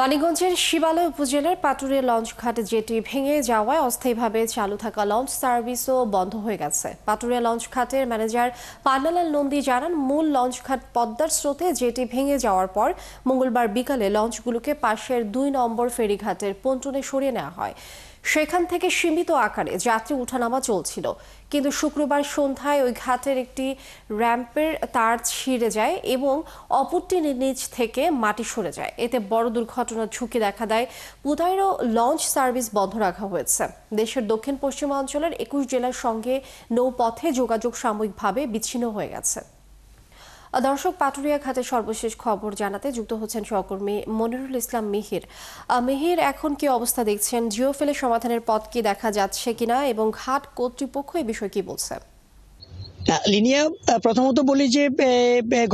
মানিকগঞ্জের শিবালয় উপজেলার পাটুরিয়া লঞ্চঘাট জেটি ভেঙে যাওয়ায় অস্থায়ীভাবে চালু থাকা লঞ্চ সার্ভিসও বন্ধ হয়ে গেছে। পাটুরিয়া লঞ্চঘাটের ম্যানেজার পান্নালাল নন্দী জানান, মূল লঞ্চঘাট পদ্মার স্রোতে জেটি ভেঙে যাওয়ার পর মঙ্গলবার বিকালে লঞ্চগুলোকে পাশের ২ নম্বর ফেরিঘাটের পন্টনে সরিয়ে নেওয়া হয়। সেখান থেকে সীমিত আকারে যাত্রী ওঠানামা চলছিল, কিন্তু শুক্রবার সন্ধ্যায় ওই ঘাটের একটি র্যাম্পের তার ছিঁড়ে যায় এবং অপরটির নিচ থেকে মাটি সরে যায়। এতে বড় দুর্ঘটনার ঝুঁকি দেখা দেয়। ১৫ লঞ্চ সার্ভিস বন্ধ রাখা হয়েছে। দেশের দক্ষিণ পশ্চিমাঞ্চলের ২১ জেলার সঙ্গে নৌপথে যোগাযোগ সাময়িকভাবে বিচ্ছিন্ন হয়ে গেছে। দর্শক, পাটুরিয়া ঘাটের সর্বশেষ খবর জানাতে যুক্ত হচ্ছেন সহকর্মী মনিরুল ইসলাম মিহির। মিহির, এখন কি অবস্থা দেখছেন? জিওফেলের সমাধানের পথ কি দেখা যাচ্ছে কিনা এবং ঘাট কর্তৃপক্ষ এই বিষয়ে কি বলছে? লিনিয়া, প্রথমত বলি যে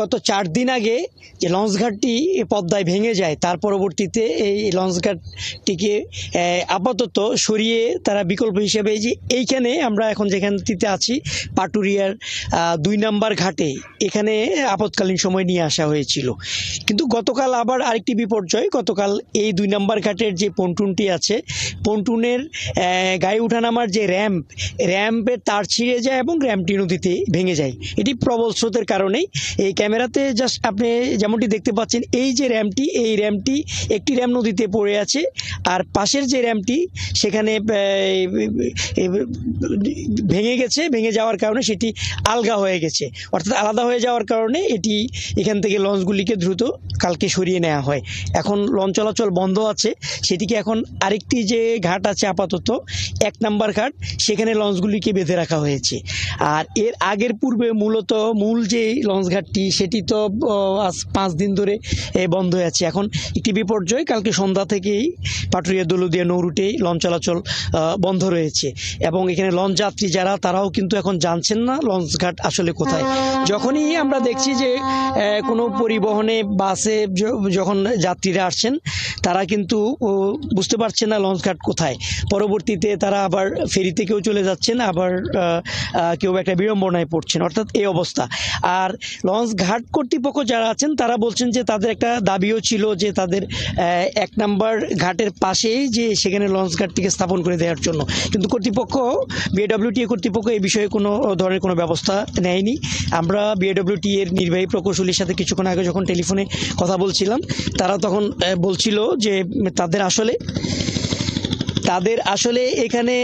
গত ৪ দিন আগে যে লঞ্চঘাটটি পদ্মায় ভেঙে যায়, তার পরবর্তীতে এই লঞ্চঘাটটিকে আপাতত সরিয়ে তারা বিকল্প হিসেবে যে এইখানে আমরা এখন যেখানটিতে আছি পাটুরিয়ার ২ নম্বর ঘাটে, এখানে আপৎকালীন সময় নিয়ে আসা হয়েছিল। কিন্তু গতকাল আবার আরেকটি বিপর্যয়। গতকাল এই ২ নম্বর ঘাটের যে পন্টুনটি আছে, পন্টুনের গায়ে উঠানামার যে র্যাম্পের তার ছিঁড়ে যায় এবং র্যাম্পটি নদীতে ভেঙে যায়। এটি প্রবল স্রোতের কারণেই। এই ক্যামেরাতে জাস্ট আপনি যেমনটি দেখতে পাচ্ছেন, এই যে র্যাম্পটি একটি র্যাম্প নদীতে পড়ে আছে, আর পাশের যে র্যাম্পটি সেখানে ভেঙে যাওয়ার কারণে সেটি আলগা হয়ে গেছে, অর্থাৎ আলাদা হয়ে যাওয়ার কারণে এটি এখান থেকে লঞ্চগুলিকে দ্রুত কালকে সরিয়ে নেওয়া হয়। এখন লঞ্চ চলাচল বন্ধ আছে। সেটিকে এখন আরেকটি যে ঘাট আছে আপাতত ১ নম্বর ঘাট, সেখানে লঞ্চগুলিকে বেঁধে রাখা হয়েছে। আর এর আগের পূর্বে মূল যে লঞ্চঘাটটি সেটি তো আজ ৫ দিন ধরে বন্ধ হয়ে আছে। এখন একটি বিপর্যয়, কালকে সন্ধ্যা থেকেই পাটুরিয়া দৌলতদিয়া নৌরুটেই লঞ্চ চলাচল বন্ধ রয়েছে এবং এখানে লঞ্চ যাত্রী যারা, তারাও কিন্তু এখন জানছেন না লঞ্চঘাট আসলে কোথায়। যখনই আমরা দেখছি যে কোনো পরিবহনে বাসে যখন যাত্রীরা আসছেন, তারা কিন্তু বুঝতে পারছেন না লঞ্চঘাট কোথায়। পরবর্তীতে তারা আবার ফেরিতে কেউ চলে যাচ্ছেন, আবার কেউ একটা বিড়ম্বনায় পড়ছেন, অর্থাৎ এই অবস্থা। আর লঞ্চ ঘাট কর্তৃপক্ষ যারা আছেন তারা বলছেন যে তাদের একটা দাবিও ছিল যে তাদের ১ নম্বর ঘাটের পাশেই যে সেখানে লঞ্চ ঘাটটিকে স্থাপন করে দেওয়ার জন্য, কিন্তু বিএডব্লিউটিএ কর্তৃপক্ষ এই বিষয়ে কোনো ধরনের কোনো ব্যবস্থা নেয়নি। আমরা বিএডব্লিউটিএ এর নির্বাহী প্রকৌশলীর সাথে কিছুক্ষণ আগে যখন টেলিফোনে কথা বলছিলাম, তারা তখন বলছিল যে তাদের আসলে এখানে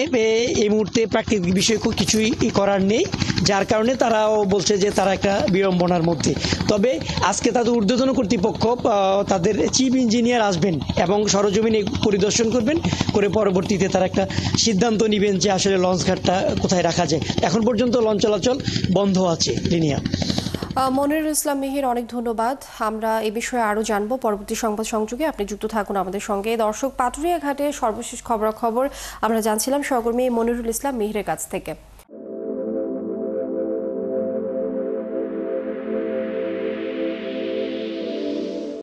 এই মুহূর্তে প্রাকৃতিক বিষয় কিছুই করার নেই, যার কারণে তারাও বলছে যে তারা একটা বিড়ম্বনার মধ্যে। তবে আজকে তাদের ঊর্ধ্বতন কর্তৃপক্ষ, তাদের চিফ ইঞ্জিনিয়ার আসবেন এবং সরজমিনে পরিদর্শন করবেন, করে পরবর্তীতে তারা একটা সিদ্ধান্ত নেবেন যে আসলে লঞ্চঘাটটা কোথায় রাখা যায়। এখন পর্যন্ত লঞ্চ চলাচল বন্ধ আছে। লিনিয়া, মনিরুল ইসলাম মিহির, অনেক ধন্যবাদ। আমরা এ বিষয়ে আরও জানবো পরবর্তী সংবাদ সংযোগে। আপনি যুক্ত থাকুন আমাদের সঙ্গে। দর্শক, পাটুরিয়া ঘাটে সর্বশেষ খবরাখবর আমরা জানছিলাম সহকর্মী মনিরুল ইসলাম মিহিরের কাছ থেকে।